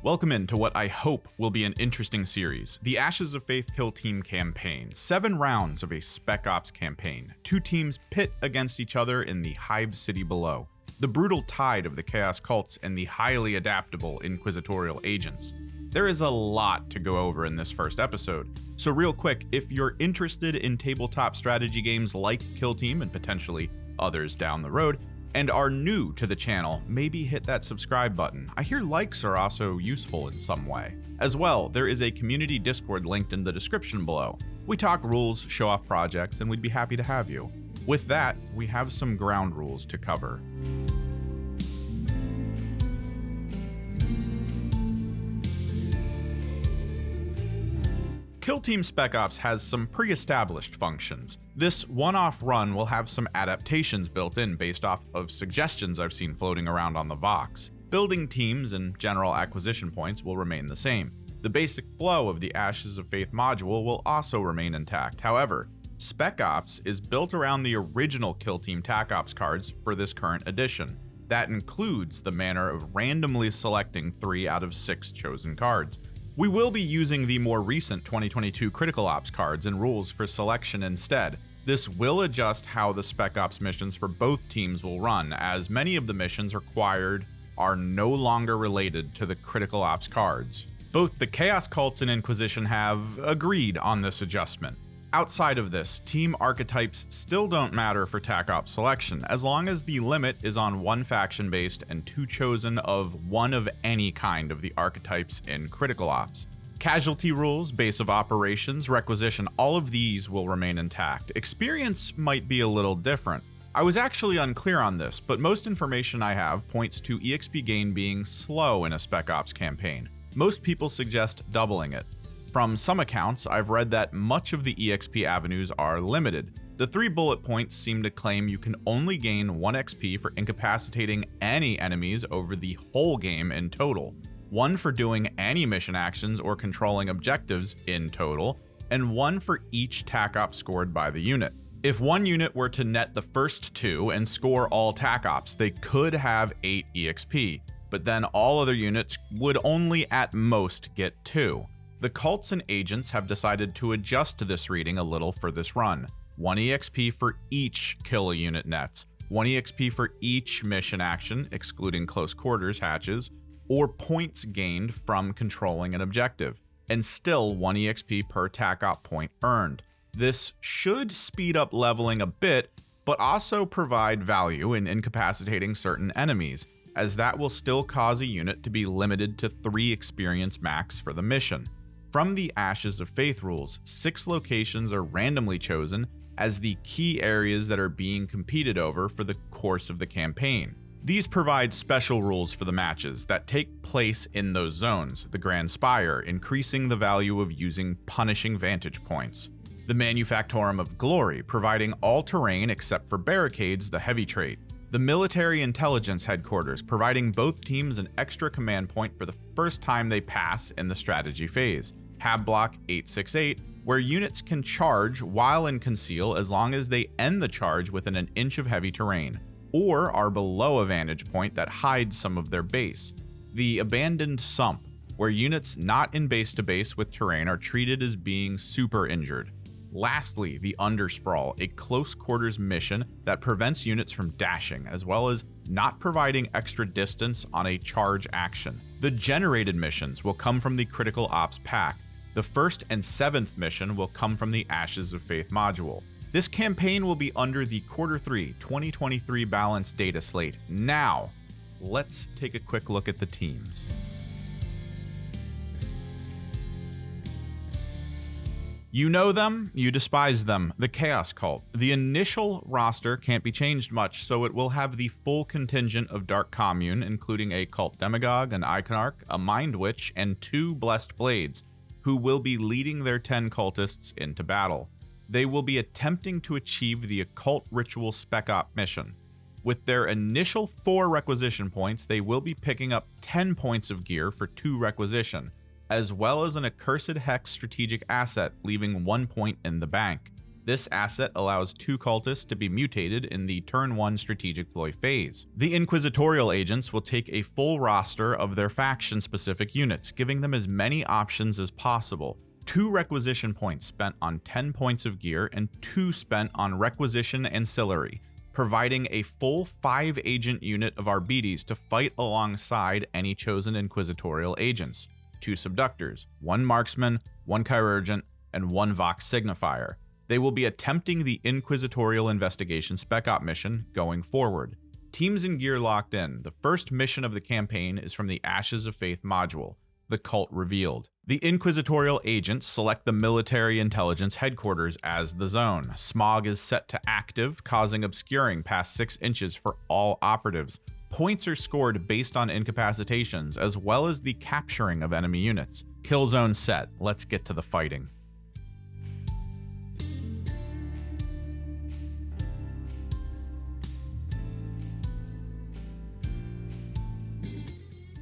Welcome into what I hope will be an interesting series, the Ashes of Faith Kill Team campaign. 7 rounds of a Spec Ops campaign. 2 teams pit against each other in the Hive city below. The brutal tide of the Chaos Cults and the highly adaptable Inquisitorial agents. There is a lot to go over in this first episode, so real quick, if you're interested in tabletop strategy games like Kill Team and potentially others down the road, and are new to the channel, maybe hit that subscribe button. I hear likes are also useful in some way. As well, there is a community Discord linked in the description below. We talk rules, show off projects, and we'd be happy to have you. With that, we have some ground rules to cover. Kill Team Spec Ops has some pre-established functions. This one-off run will have some adaptations built in based off of suggestions I've seen floating around on the Vox. Building teams and general acquisition points will remain the same. The basic flow of the Ashes of Faith module will also remain intact. However, Spec Ops is built around the original Kill Team TAC Ops cards for this current edition. That includes the manner of randomly selecting 3 out of 6 chosen cards. We will be using the more recent 2022 Critical Ops cards and rules for selection instead. This will adjust how the Spec Ops missions for both teams will run, as many of the missions required are no longer related to the Critical Ops cards. Both the Chaos Cults and Inquisition have agreed on this adjustment. Outside of this, team archetypes still don't matter for TAC Ops selection, as long as the limit is on 1 faction based and 2 chosen of one of any kind of the archetypes in Critical Ops. Casualty rules, base of operations, requisition, all of these will remain intact. Experience might be a little different. I was actually unclear on this, but most information I have points to EXP gain being slow in a Spec Ops campaign. Most people suggest doubling it. From some accounts, I've read that much of the EXP avenues are limited. The 3 bullet points seem to claim you can only gain 1 XP for incapacitating any enemies over the whole game in total, 1 for doing any mission actions or controlling objectives in total, and 1 for each TAC Op scored by the unit. If one unit were to net the first 2 and score all TAC Ops, they could have 8 EXP, but then all other units would only at most get 2. The cults and agents have decided to adjust this reading a little for this run. 1 EXP for each kill unit nets, 1 EXP for each mission action, excluding close quarters hatches, or points gained from controlling an objective, and still 1 EXP per TAC Op point earned. This should speed up leveling a bit, but also provide value in incapacitating certain enemies, as that will still cause a unit to be limited to 3 experience max for the mission. From the Ashes of Faith rules, 6 locations are randomly chosen as the key areas that are being competed over for the course of the campaign. These provide special rules for the matches that take place in those zones, the Grand Spire, increasing the value of using punishing vantage points. The Manufactorum of Glory, providing all terrain except for barricades, the heavy trait. The Military Intelligence Headquarters, providing both teams an extra command point for the first time they pass in the strategy phase. Hab Block 868, where units can charge while in conceal as long as they end the charge within an inch of heavy terrain, or are below a vantage point that hides some of their base. The Abandoned Sump, where units not in base-to-base with terrain are treated as being super injured. Lastly, the Undersprawl, a close quarters mission that prevents units from dashing, as well as not providing extra distance on a charge action. The generated missions will come from the Critical Ops pack. The 1st and 7th mission will come from the Ashes of Faith module. This campaign will be under the Q3 2023 balanced data slate. Now, let's take a quick look at the teams. You know them, you despise them, the Chaos Cult. The initial roster can't be changed much, so it will have the full contingent of Dark Commune, including a Cult Demagogue, an Iconarch, a Mind Witch, and 2 Blessed Blades, who will be leading their 10 cultists into battle. They will be attempting to achieve the Occult Ritual Spec Op mission. With their initial 4 requisition points, they will be picking up 10 points of gear for 2 requisition, as well as an Accursed Hex strategic asset, leaving 1 point in the bank. This asset allows 2 cultists to be mutated in the turn 1 strategic ploy phase. The inquisitorial agents will take a full roster of their faction-specific units, giving them as many options as possible. 2 requisition points spent on 10 points of gear and 2 spent on requisition ancillary, providing a full 5-agent unit of Arbites to fight alongside any chosen inquisitorial agents. 2 subductors, 1 marksman, 1 chirurgent, and 1 vox signifier. They will be attempting the Inquisitorial Investigation Spec Op mission going forward. Teams and gear locked in. The first mission of the campaign is from the Ashes of Faith module, the Cult Revealed. The Inquisitorial agents select the Military Intelligence Headquarters as the zone. Smog is set to active, causing obscuring past 6 inches for all operatives. Points are scored based on incapacitations, as well as the capturing of enemy units. Kill zone set. Let's get to the fighting.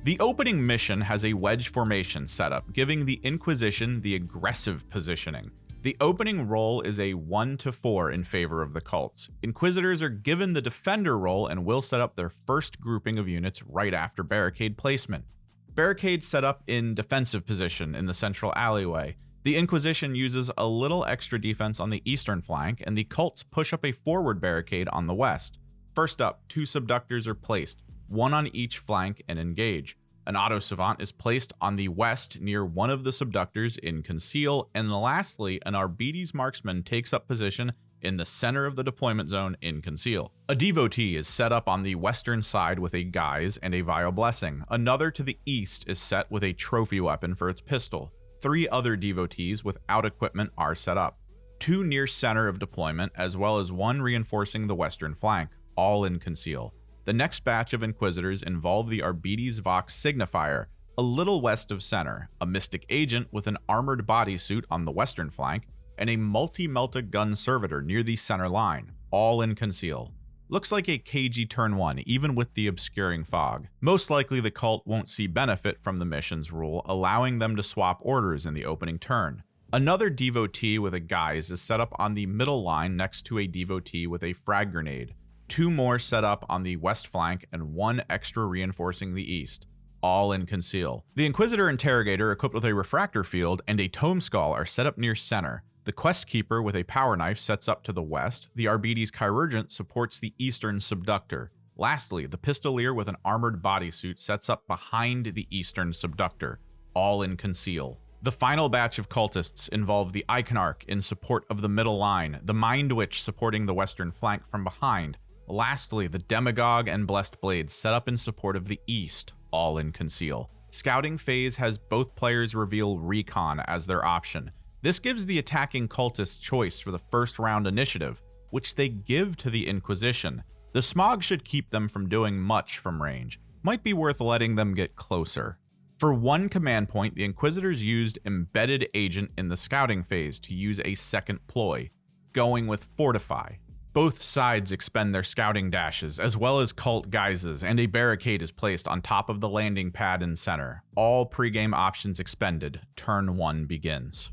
The opening mission has a wedge formation setup, giving the Inquisition the aggressive positioning. The opening roll is a 1-4 in favor of the cults. Inquisitors are given the defender role and will set up their first grouping of units right after barricade placement. Barricade set up in defensive position in the central alleyway. The Inquisition uses a little extra defense on the eastern flank, and the cults push up a forward barricade on the west. First up, 2 subductors are placed, 1 on each flank, and engage. An auto savant is placed on the west near one of the subductors in conceal, and lastly, an Arbites marksman takes up position in the center of the deployment zone in conceal. A devotee is set up on the western side with a guise and a vile blessing. Another to the east is set with a trophy weapon for its pistol. 3 other devotees without equipment are set up. 2 near center of deployment, as well as 1 reinforcing the western flank, all in conceal. The next batch of Inquisitors involve the Arbites Vox Signifier, a little west of center, a Mystic Agent with an armored bodysuit on the western flank, and a multi-melta gun servitor near the center line, all in conceal. Looks like a cagey turn 1, even with the obscuring fog. Most likely the cult won't see benefit from the mission's rule, allowing them to swap orders in the opening turn. Another devotee with a guise is set up on the middle line next to a devotee with a frag grenade. 2 more set up on the west flank and 1 extra reinforcing the east, all in conceal. The Inquisitor Interrogator equipped with a refractor field and a tome skull are set up near center. The Quest Keeper with a power knife sets up to the west. The Arbites Chirurgent supports the eastern subductor. Lastly, the Pistolier with an armored bodysuit sets up behind the eastern subductor, all in conceal. The final batch of cultists involve the Iconarch in support of the middle line, the Mind Witch supporting the western flank from behind. Lastly, the Demagogue and Blessed Blades set up in support of the east, all in conceal. Scouting phase has both players reveal Recon as their option. This gives the attacking cultists choice for the first round initiative, which they give to the Inquisition. The smog should keep them from doing much from range. Might be worth letting them get closer. For 1 command point, the Inquisitors used Embedded Agent in the scouting phase to use a second ploy, going with Fortify. Both sides expend their scouting dashes, as well as cult guises, and a barricade is placed on top of the landing pad in center. All pregame options expended. Turn 1 begins.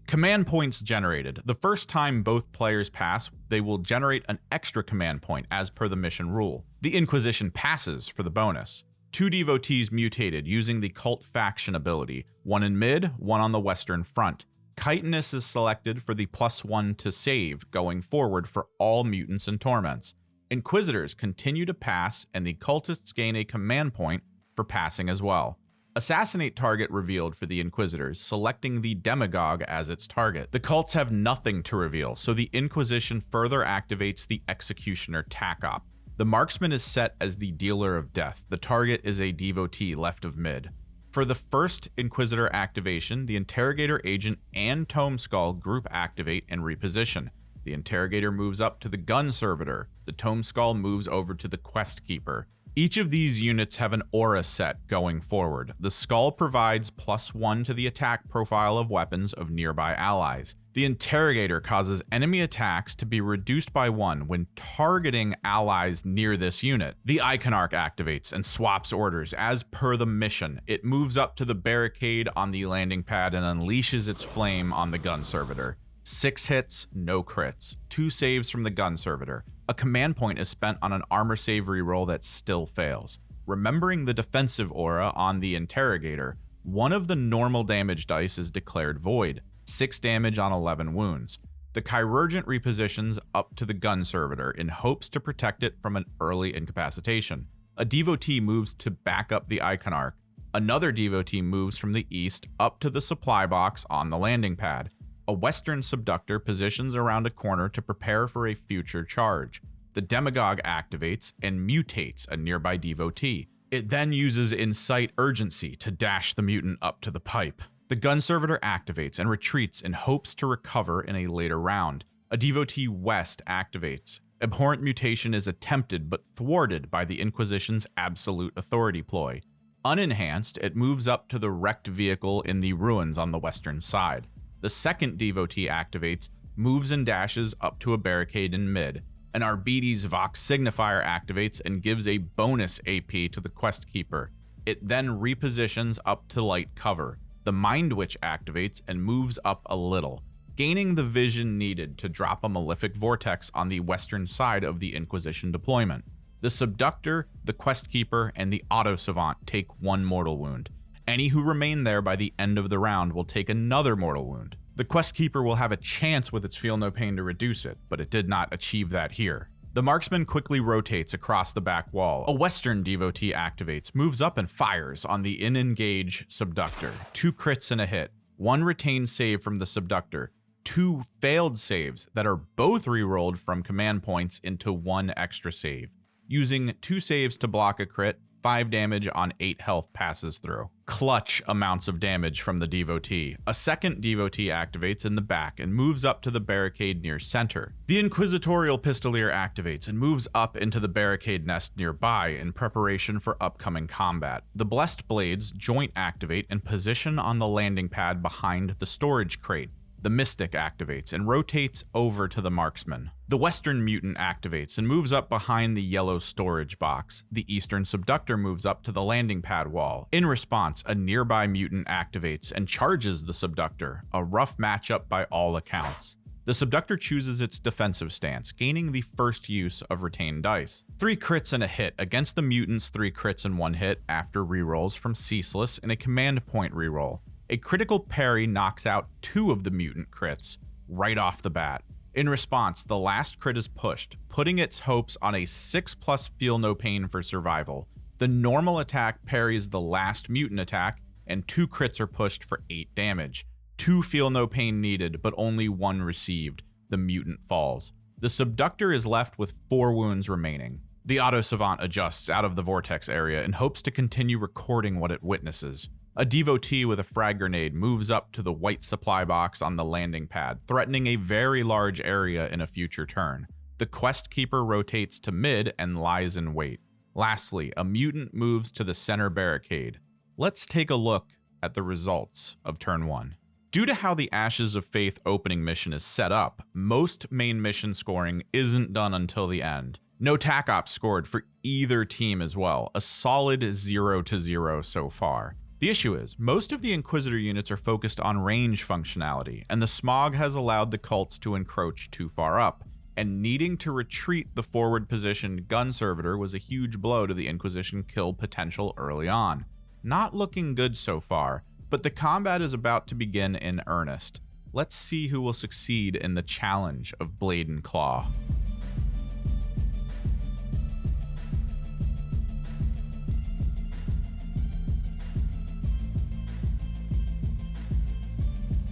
Command points generated. The first time both players pass, they will generate an extra command point as per the mission rule. The Inquisition passes for the bonus. 2 devotees mutated using the cult faction ability, 1 in mid, 1 on the western front. Chitinous is selected for the +1 to save going forward for all mutants and torments. Inquisitors continue to pass, and the cultists gain a command point for passing as well. Assassinate target revealed for the Inquisitors, selecting the Demagogue as its target. The cults have nothing to reveal, so the Inquisition further activates the Executioner TAC Op. The marksman is set as the dealer of death. The target is a devotee left of mid. For the first Inquisitor activation, the Interrogator Agent and Tome Skull group activate and reposition. The Interrogator moves up to the Gun Servitor. The Tome Skull moves over to the Quest Keeper. Each of these units have an aura set going forward. The Skull provides +1 to the attack profile of weapons of nearby allies. The Interrogator causes enemy attacks to be reduced by 1 when targeting allies near this unit. The Iconarch activates and swaps orders as per the mission. It moves up to the barricade on the landing pad and unleashes its flame on the gun servitor. 6 hits, no crits. 2 saves from the gun servitor. A command point is spent on an armor save reroll that still fails. Remembering the defensive aura on the Interrogator, one of the normal damage dice is declared void. 6 damage on 11 wounds. The Chirurgent repositions up to the gun servitor in hopes to protect it from an early incapacitation. A devotee moves to back up the Iconarch. Another devotee moves from the east up to the supply box on the landing pad. A Western subductor positions around a corner to prepare for a future charge. The Demagogue activates and mutates a nearby devotee. It then uses Incite Urgency to dash the mutant up to the pipe. The gun servitor activates and retreats in hopes to recover in a later round. A devotee west activates. Abhorrent mutation is attempted but thwarted by the Inquisition's absolute authority ploy. Unenhanced, it moves up to the wrecked vehicle in the ruins on the western side. The second devotee activates, moves and dashes up to a barricade in mid. An Arbites Vox signifier activates and gives a bonus AP to the quest keeper. It then repositions up to light cover. The Mind Witch activates and moves up a little, gaining the vision needed to drop a Malefic Vortex on the western side of the Inquisition deployment. The Subductor, the Quest Keeper, and the Auto Savant take 1 mortal wound. Any who remain there by the end of the round will take another mortal wound. The Quest Keeper will have a chance with its Feel No Pain to reduce it, but it did not achieve that here. The Marksman quickly rotates across the back wall. A Western devotee activates, moves up and fires on the in-engage Subductor. 2 crits and a hit. 1 retained save from the Subductor. 2 failed saves that are both rerolled from command points into 1 extra save. Using 2 saves to block a crit, 5 damage on 8 health passes through. Clutch amounts of damage from the devotee. A second devotee activates in the back and moves up to the barricade near center. The Inquisitorial Pistolier activates and moves up into the barricade nest nearby in preparation for upcoming combat. The Blessed Blades joint activate and position on the landing pad behind the storage crate. The Mystic activates and rotates over to the Marksman. The Western Mutant activates and moves up behind the yellow storage box. The Eastern Subductor moves up to the landing pad wall. In response, a nearby mutant activates and charges the Subductor, a rough matchup by all accounts. The Subductor chooses its defensive stance, gaining the first use of retained dice. 3 crits and a hit against the mutant's 3 crits and 1 hit after rerolls from Ceaseless and a command point reroll. A critical parry knocks out 2 of the mutant crits right off the bat. In response, the last crit is pushed, putting its hopes on a 6+ Feel No Pain for survival. The normal attack parries the last mutant attack, and 2 crits are pushed for 8 damage. 2 Feel No Pain needed, but only 1 received. The mutant falls. The Subductor is left with 4 wounds remaining. The Auto Savant adjusts out of the vortex area and hopes to continue recording what it witnesses. A devotee with a frag grenade moves up to the white supply box on the landing pad, threatening a very large area in a future turn. The Quest Keeper rotates to mid and lies in wait. Lastly, a mutant moves to the center barricade. Let's take a look at the results of turn 1. Due to how the Ashes of Faith opening mission is set up, most main mission scoring isn't done until the end. No TAC ops scored for either team as well, a solid 0-0 so far. The issue is, most of the Inquisitor units are focused on range functionality, and the smog has allowed the cults to encroach too far up, and needing to retreat the forward-positioned gun servitor was a huge blow to the Inquisition kill potential early on. Not looking good so far, but the combat is about to begin in earnest. Let's see who will succeed in the challenge of Blade and Claw.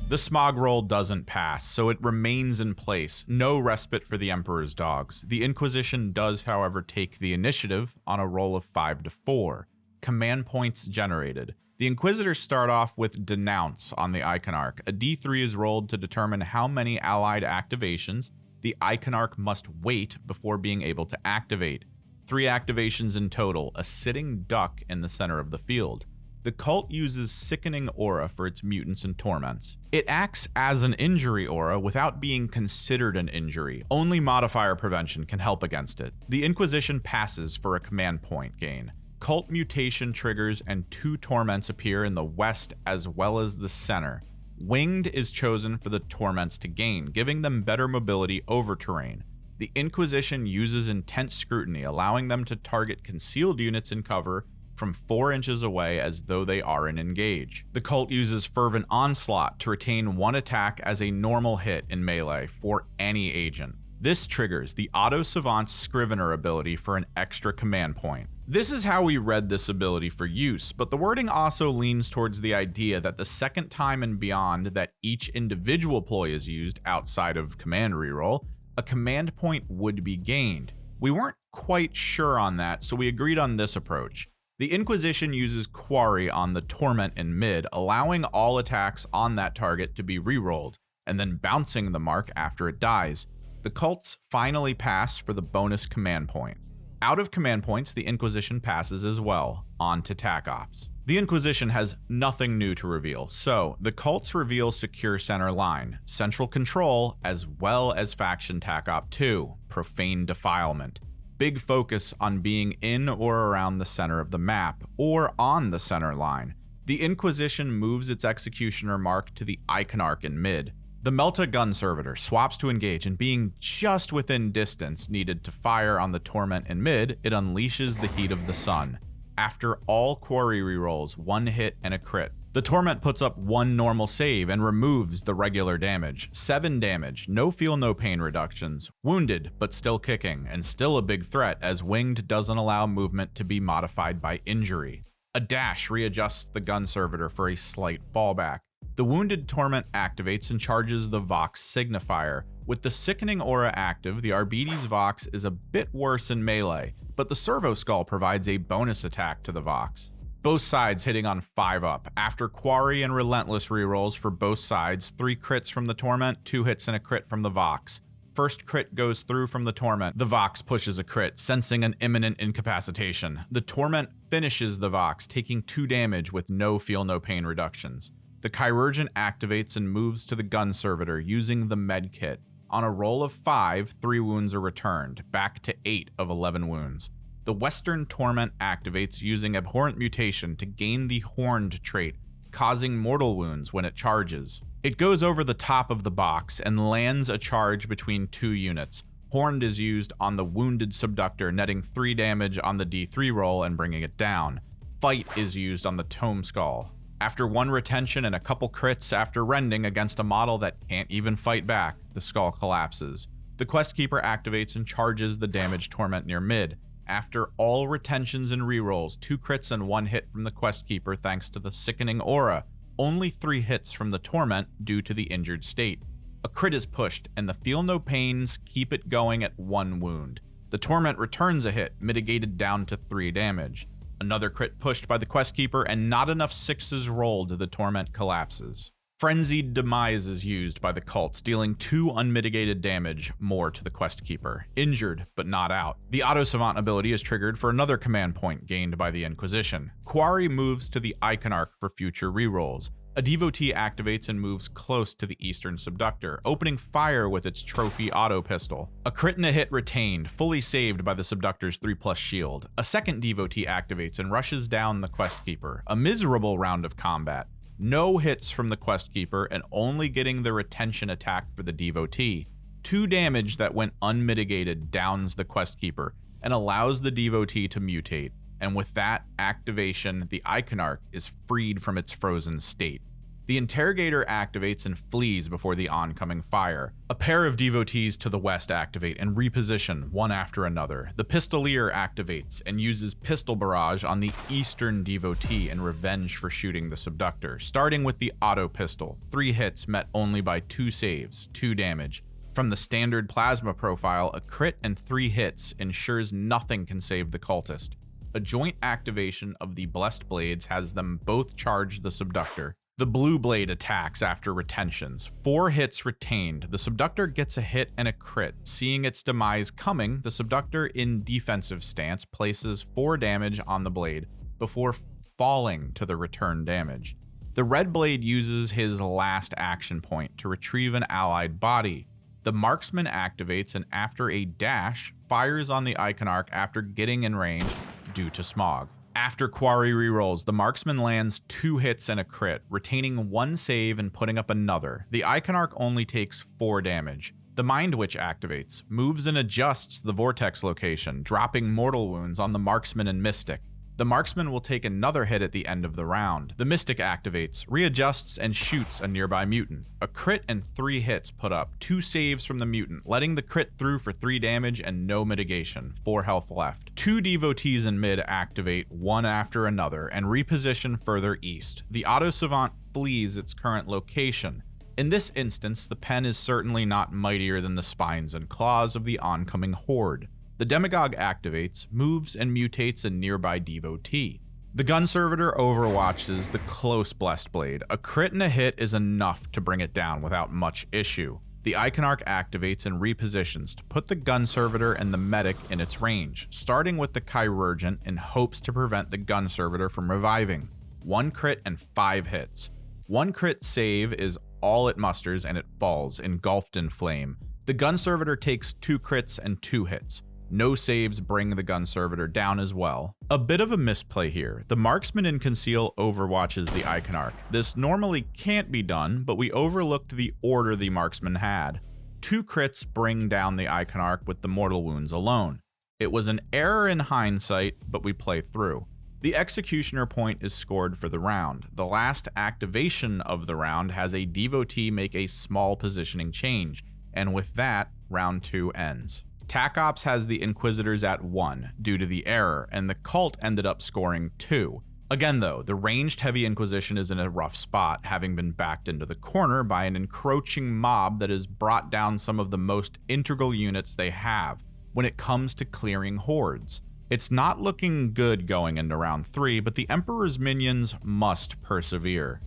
The smog roll doesn't pass, so it remains in place. No respite for the Emperor's dogs. The Inquisition does, however, take the initiative on a roll of 5-4. Command points generated. The Inquisitors start off with Denounce on the Iconarch. A D3 is rolled to determine how many allied activations the Iconarch must wait before being able to activate. 3 activations in total, a sitting duck in the center of the field. The cult uses Sickening Aura for its mutants and torments. It acts as an injury aura without being considered an injury. Only modifier prevention can help against it. The Inquisition passes for a command point gain. Cult mutation triggers and 2 torments appear in the west as well as the center. Winged is chosen for the torments to gain, giving them better mobility over terrain. The Inquisition uses intense scrutiny, allowing them to target concealed units in cover from 4 inches away as though they are in engage. The cult uses Fervent Onslaught to retain 1 attack as a normal hit in melee for any agent. This triggers the Auto Savant's Scrivener ability for an extra command point. This is how we read this ability for use, but the wording also leans towards the idea that the second time and beyond that each individual ploy is used outside of command reroll, a command point would be gained. We weren't quite sure on that, so we agreed on this approach. The Inquisition uses Quarry on the Torment in mid, allowing all attacks on that target to be rerolled, and then bouncing the mark after it dies. The cults finally pass for the bonus command point. Out of command points, the Inquisition passes as well, on to TAC Ops. The Inquisition has nothing new to reveal, so the cults reveal Secure Center Line, Central Control, as well as Faction TAC Op 2, Profane Defilement. Big focus on being in or around the center of the map, or on the center line. The Inquisition moves its Executioner mark to the Iconarch in mid. The Melta Gun Servitor swaps to engage, and being just within distance needed to fire on the Torment in mid, it unleashes the Heat of the Sun. After all Quarry rerolls, 1 hit and a crit. The Torment puts up 1 normal save and removes the regular damage. 7 damage, no feel no pain reductions, wounded but still kicking, and still a big threat as Winged doesn't allow movement to be modified by injury. A dash readjusts the Gun Servitor for a slight fallback. The Wounded Torment activates and charges the Vox Signifier. With the Sickening Aura active, the Arbites Vox is a bit worse in melee, but the Servo Skull provides a bonus attack to the Vox. Both sides hitting on 5 up. After Quarry and Relentless rerolls for both sides, 3 crits from the Torment, 2 hits and a crit from the Vox. First crit goes through from the Torment. The Vox pushes a crit, sensing an imminent incapacitation. The Torment finishes the Vox, taking 2 damage with no feel no pain reductions. The Chirurgeon activates and moves to the Gun Servitor using the Med Kit. On a roll of 5, 3 wounds are returned, back to 8 of 11 wounds. The Western Torment activates using Abhorrent Mutation to gain the Horned trait, causing mortal wounds when it charges. It goes over the top of the box and lands a charge between 2 units. Horned is used on the Wounded Subductor, netting 3 damage on the D3 roll and bringing it down. Fight is used on the Tome Skull. After 1 retention and a couple crits after rending against a model that can't even fight back, the skull collapses. The Questkeeper activates and charges the damaged Torment near mid. After all retentions and rerolls, 2 crits and 1 hit from the Questkeeper thanks to the Sickening Aura, only 3 hits from the Torment due to the injured state. A crit is pushed, and the Feel No Pains keep it going at 1 wound. The Torment returns a hit, mitigated down to 3 damage. Another crit pushed by the Questkeeper, and not enough 6s rolled, the Torment collapses. Frenzied Demise is used by the cults, dealing 2 unmitigated damage more to the Questkeeper. Injured, but not out. The Auto Savant ability is triggered for another command point gained by the Inquisition. Quarry moves to the Iconarch for future rerolls. A Devotee activates and moves close to the Eastern Subductor, opening fire with its trophy auto pistol. A crit and a hit retained, fully saved by the Subductor's 3+ shield. A second Devotee activates and rushes down the Questkeeper. A miserable round of combat. No hits from the Questkeeper and only getting the retention attack for the Devotee. 2 damage that went unmitigated downs the Questkeeper and allows the Devotee to mutate. And with that activation, the Iconarch is freed from its frozen state. The Interrogator activates and flees before the oncoming fire. A pair of Devotees to the west activate and reposition one after another. The Pistolier activates and uses Pistol Barrage on the Eastern Devotee in revenge for shooting the Subductor, starting with the Auto Pistol. 3 hits met only by 2 saves, 2 damage. From the standard Plasma profile, a crit and 3 hits ensures nothing can save the cultist. A joint activation of the Blessed Blades has them both charge the Subductor. The Blue Blade attacks after retentions. 4 hits retained. The Subductor gets a hit and a crit. Seeing its demise coming, the Subductor in defensive stance places 4 damage on the blade before falling to the return damage. The red blade uses his last action point to retrieve an allied body. The marksman activates and after a dash, fires on the Iconarch after getting in range due to smog. After Quarry rerolls, the marksman lands 2 hits and a crit, retaining 1 save and putting up another. The Iconarch only takes 4 damage. The Mind Witch activates, moves and adjusts the vortex location, dropping mortal wounds on the marksman and mystic. The marksman will take another hit at the end of the round. The mystic activates, readjusts, and shoots a nearby mutant. A crit and 3 hits put up, 2 saves from the mutant, letting the crit through for 3 damage and no mitigation, 4 health left. 2 devotees in mid activate one after another and reposition further east. The Auto Savant flees its current location. In this instance, the pen is certainly not mightier than the spines and claws of the oncoming horde. The Demagogue activates, moves, and mutates a nearby devotee. The Gun Servitor overwatches the close Blessed Blade. A crit and a hit is enough to bring it down without much issue. The Iconarch activates and repositions to put the Gun Servitor and the Medic in its range, starting with the Chirurgent in hopes to prevent the Gun Servitor from reviving. 1 crit and 5 hits. 1 crit save is all it musters and it falls, engulfed in flame. The Gun Servitor takes 2 crits and 2 hits. No saves bring the Gun Servitor down as well. A bit of a misplay here. The Marksman in Conceal overwatches the Iconarch. This normally can't be done, but we overlooked the order the Marksman had. 2 crits bring down the Iconarch with the mortal wounds alone. It was an error in hindsight, but we play through. The Executioner point is scored for the round. The last activation of the round has a devotee make a small positioning change, and with that, round 2 ends. TAC Ops has the Inquisitors at 1 due to the error, and the Cult ended up scoring 2. Again though, the ranged Heavy Inquisition is in a rough spot, having been backed into the corner by an encroaching mob that has brought down some of the most integral units they have when it comes to clearing hordes. It's not looking good going into round 3, but the Emperor's minions must persevere.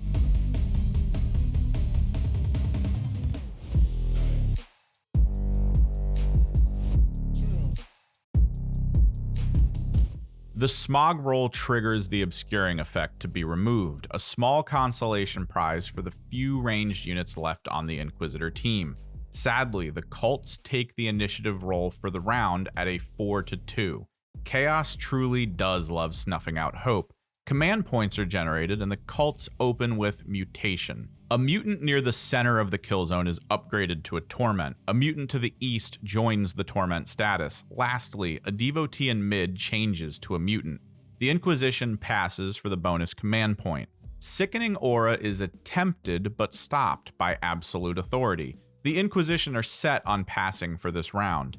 The smog roll triggers the obscuring effect to be removed, a small consolation prize for the few ranged units left on the Inquisitor team. Sadly, the cults take the initiative roll for the round at a 4-2. Chaos truly does love snuffing out hope. Command points are generated and the cults open with mutation. A mutant near the center of the kill zone is upgraded to a torment. A mutant to the east joins the torment status. Lastly, a devotee in mid changes to a mutant. The Inquisition passes for the bonus command point. Sickening Aura is attempted but stopped by absolute authority. The Inquisition are set on passing for this round.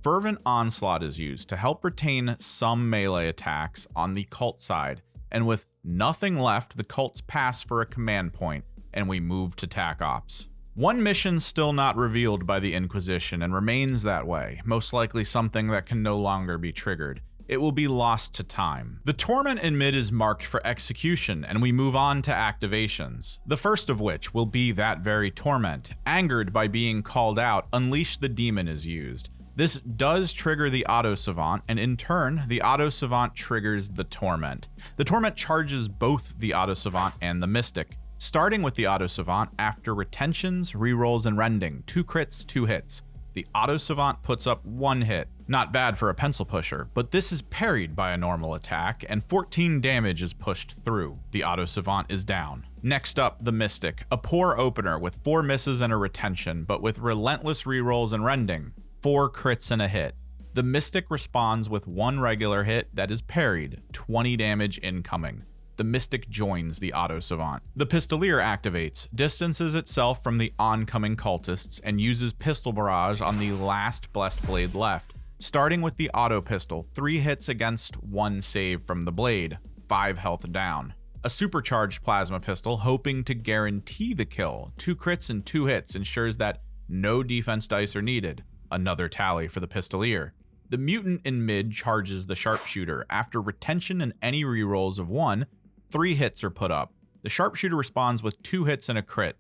Fervent Onslaught is used to help retain some melee attacks on the cult side, and with nothing left, the cults pass for a command point, and we move to TAC Ops. One mission still not revealed by the Inquisition and remains that way, most likely something that can no longer be triggered. It will be lost to time. The Torment in mid is marked for execution, and we move on to activations. The first of which will be that very Torment. Angered by being called out, Unleash the Demon is used. This does trigger the Auto Savant, and in turn, the Auto Savant triggers the Torment. The Torment charges both the Auto Savant and the Mystic. Starting with the Auto Savant, after retentions, rerolls, and rending, 2 crits, 2 hits. The Auto Savant puts up 1 hit. Not bad for a pencil pusher, but this is parried by a normal attack, and 14 damage is pushed through. The Auto Savant is down. Next up, the Mystic, a poor opener with 4 misses and a retention, but with relentless rerolls and rending. 4 crits and a hit. The Mystic responds with 1 regular hit that is parried, 20 damage incoming. The Mystic joins the Auto Savant. The Pistolier activates, distances itself from the oncoming cultists, and uses Pistol Barrage on the last Blessed Blade left. Starting with the Auto Pistol, 3 hits against 1 save from the blade, 5 health down. A Supercharged Plasma Pistol, hoping to guarantee the kill. 2 crits and 2 hits ensures that no defense dice are needed. Another tally for the Pistolier. The Mutant in mid charges the Sharpshooter. After retention and any rerolls of 1, 3 hits are put up. The Sharpshooter responds with 2 hits and a crit.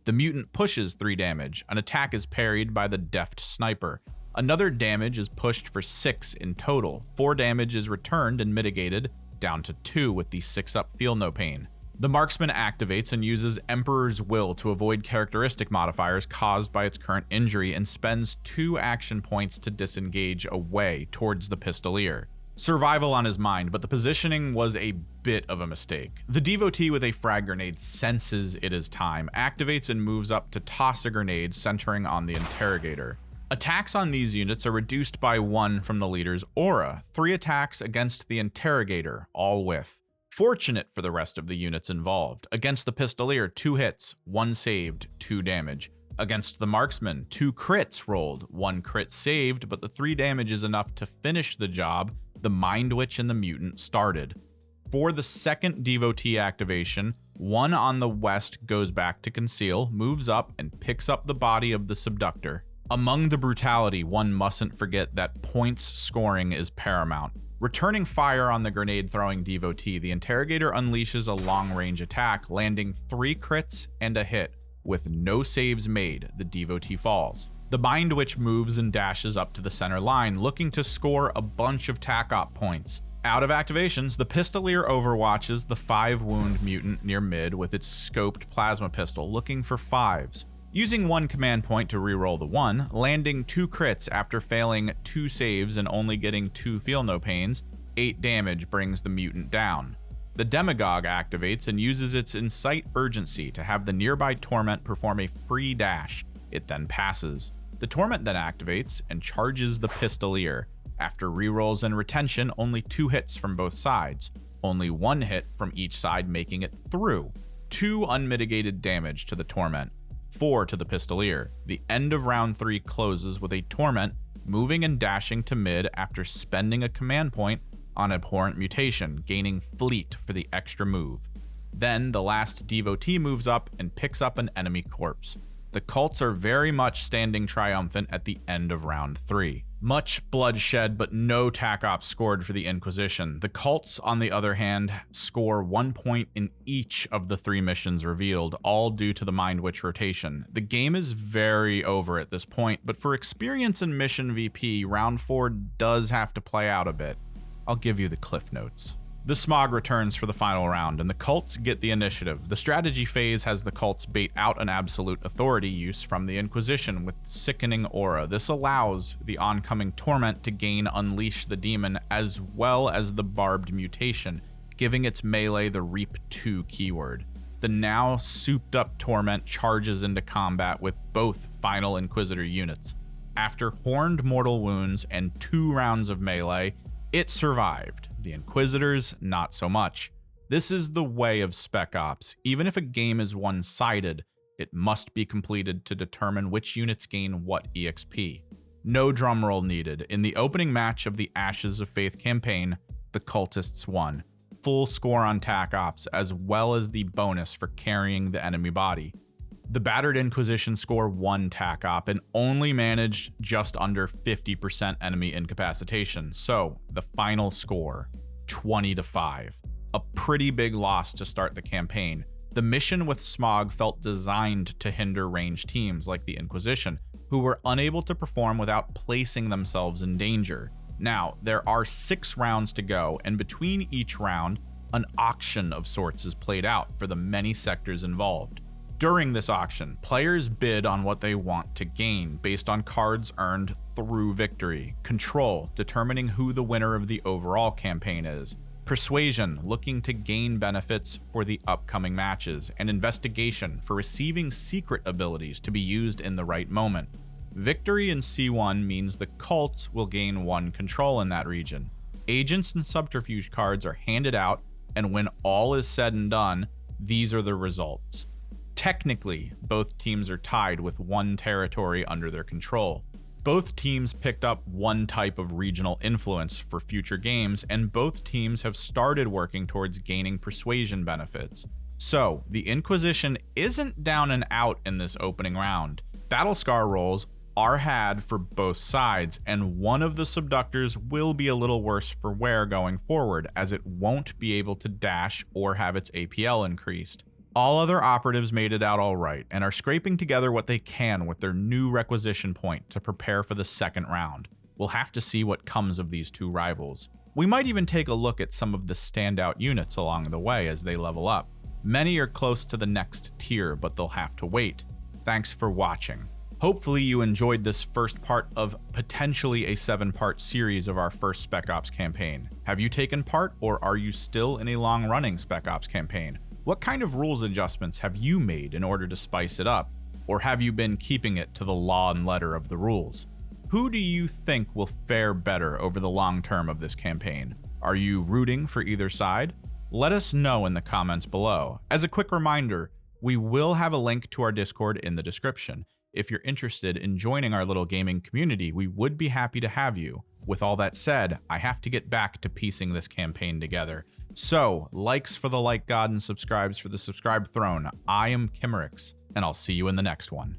The Mutant pushes 3 damage. An attack is parried by the Deft Sniper. Another damage is pushed for 6 in total. 4 damage is returned and mitigated. down to 2 with the 6-up Feel No Pain. The Marksman activates and uses Emperor's Will to avoid characteristic modifiers caused by its current injury and spends 2 action points to disengage away towards the Pistolier. Survival on his mind, but the positioning was a bit of a mistake. The Devotee with a frag grenade senses it is time, activates and moves up to toss a grenade centering on the Interrogator. Attacks on these units are reduced by 1 from the leader's aura, 3 attacks against the Interrogator, all whiff. Fortunate for the rest of the units involved. Against the Pistolier, 2 hits, 1 saved, 2 damage. Against the Marksman, 2 crits rolled, 1 crit saved, but the 3 damage is enough to finish the job. The Mind Witch and the Mutant started. For the second Devotee activation, 1 on the west goes back to conceal, moves up, and picks up the body of the Subductor. Among the brutality, one mustn't forget that points scoring is paramount. Returning fire on the grenade-throwing Devotee, the Interrogator unleashes a long-range attack, landing 3 crits and a hit. With no saves made, the Devotee falls. The Mind Witch moves and dashes up to the center line, looking to score a bunch of TAC-op points. Out of activations, the Pistolier overwatches the 5-wound mutant near mid with its scoped plasma pistol, looking for 5s. Using 1 command point to reroll the 1, landing 2 crits after failing 2 saves and only getting 2 Feel No Pains, 8 damage brings the mutant down. The Demagogue activates and uses its Incite Urgency to have the nearby Torment perform a free dash. It then passes. The Torment then activates and charges the Pistolier. After rerolls and retention, only 2 hits from both sides. Only 1 hit from each side, making it through. 2 unmitigated damage to the Torment. 4 to the Pistolier. The end of round 3 closes with a Torment moving and dashing to mid after spending a command point on Abhorrent Mutation, gaining Fleet for the extra move. Then the last Devotee moves up and picks up an enemy corpse. The cults are very much standing triumphant at the end of round 3. Much bloodshed, but no TAC-ops scored for the Inquisition. The cults, on the other hand, score 1 point in each of the 3 missions revealed, all due to the Mind Witch rotation. The game is very over at this point, but for experience in Mission VP, round 4 does have to play out a bit. I'll give you the cliff notes. The Smog returns for the final round, and the cults get the initiative. The strategy phase has the cults bait out an absolute authority use from the Inquisition with Sickening Aura. This allows the oncoming Torment to gain Unleash the Demon as well as the Barbed Mutation, giving its melee the Reap 2 keyword. The now souped up Torment charges into combat with both final Inquisitor units. After Horned Mortal Wounds and 2 rounds of melee, it survived. The Inquisitors, not so much. This is the way of Spec Ops. Even if a game is one-sided, it must be completed to determine which units gain what EXP. No drumroll needed. In the opening match of the Ashes of Faith campaign, the Cultists won. Full score on TAC Ops, as well as the bonus for carrying the enemy body. The battered Inquisition score 1 TAC Op and only managed just under 50% enemy incapacitation, so the final score, 20-5. A pretty big loss to start the campaign. The mission with Smog felt designed to hinder ranged teams like the Inquisition, who were unable to perform without placing themselves in danger. Now, there are 6 rounds to go, and between each round, an auction of sorts is played out for the many sectors involved. During this auction, players bid on what they want to gain based on cards earned through victory. Control, determining who the winner of the overall campaign is. Persuasion, looking to gain benefits for the upcoming matches. And investigation, for receiving secret abilities to be used in the right moment. Victory in C1 means the cults will gain 1 control in that region. Agents and subterfuge cards are handed out, and when all is said and done, these are the results. Technically, both teams are tied with 1 territory under their control. Both teams picked up 1 type of regional influence for future games, and both teams have started working towards gaining persuasion benefits. So, the Inquisition isn't down and out in this opening round. Battlescar rolls are had for both sides, and one of the Subductors will be a little worse for wear going forward, as it won't be able to dash or have its APL increased. All other operatives made it out all right, and are scraping together what they can with their new requisition point to prepare for the second round. We'll have to see what comes of these 2 rivals. We might even take a look at some of the standout units along the way as they level up. Many are close to the next tier, but they'll have to wait. Thanks for watching. Hopefully you enjoyed this first part of potentially a 7-part series of our first Spec Ops campaign. Have you taken part, or are you still in a long-running Spec Ops campaign? What kind of rules adjustments have you made in order to spice it up? Or have you been keeping it to the law and letter of the rules? Who do you think will fare better over the long term of this campaign? Are you rooting for either side? Let us know in the comments below. As a quick reminder, we will have a link to our Discord in the description. If you're interested in joining our little gaming community, we would be happy to have you. With all that said, I have to get back to piecing this campaign together. So, likes for the like god and subscribes for the subscribe throne. I am Kimmerix, and I'll see you in the next one.